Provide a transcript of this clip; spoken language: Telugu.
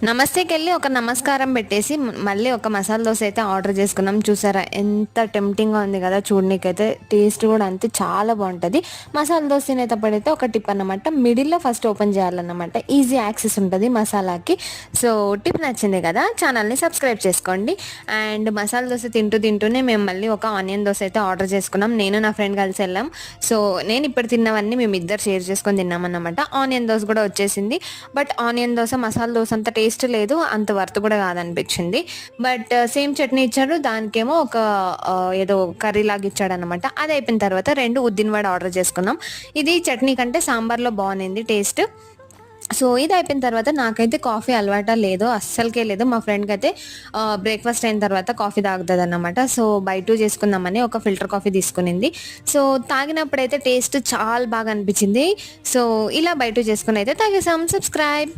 నమస్తేకెళ్ళి ఒక నమస్కారం పెట్టేసి మళ్ళీ ఒక మసాలా దోశ అయితే ఆర్డర్ చేసుకున్నాం. చూసారా ఎంత టెంప్టింగ్గా ఉంది కదా, చూడనీకైతే టేస్ట్ కూడా అంతే చాలా బాగుంటుంది. మసాలా దోశ తినేటప్పుడైతే ఒక టిప్ అన్నమాట, మిడిల్లో ఫస్ట్ ఓపెన్ చేయాలన్నమాట, ఈజీ యాక్సెస్ ఉంటుంది మసాలాకి. సో టిప్ నచ్చింది కదా, ఛానల్ని సబ్స్క్రైబ్ చేసుకోండి. అండ్ మసాలా దోశ తింటూనే మేము మళ్ళీ ఒక ఆనియన్ దోశ అయితే ఆర్డర్ చేసుకున్నాం. నేను నా ఫ్రెండ్ కలిసి వెళ్ళాం. సో నేను ఇప్పుడు తిన్నవన్నీ మేము ఇద్దరు షేర్ చేసుకొని తిన్నామన్నమాట. ఆనియన్ దోశ కూడా వచ్చేసింది. బట్ ఆనియన్ దోశ మసాలా దోశ అంత టేస్ట్ లేదు, అంత వర్త్ కూడా కాదనిపించింది. బట్ సేమ్ చట్నీ ఇచ్చాడు, దానికేమో ఒక ఏదో కర్రీ లాగా ఇచ్చాడు అనమాట. అది అయిపోయిన తర్వాత 2 ఉద్దిన వడ ఆర్డర్ చేసుకున్నాం. ఇది చట్నీ కంటే సాంబార్లో బాగుంది టేస్ట్. సో ఇది అయిపోయిన తర్వాత నాకైతే కాఫీ అలవాట లేదు, అస్సలకే లేదు. మా ఫ్రెండ్కి అయితే బ్రేక్ఫాస్ట్ అయిన తర్వాత కాఫీ తాగుతుంది అన్నమాట. సో బయట చేసుకుందామని ఒక ఫిల్టర్ కాఫీ తీసుకునింది. సో తాగినప్పుడైతే టేస్ట్ చాలా బాగా అనిపించింది. సో ఇలా బయట చేసుకుని అయితే తాగేసాం. సబ్స్క్రైబ్.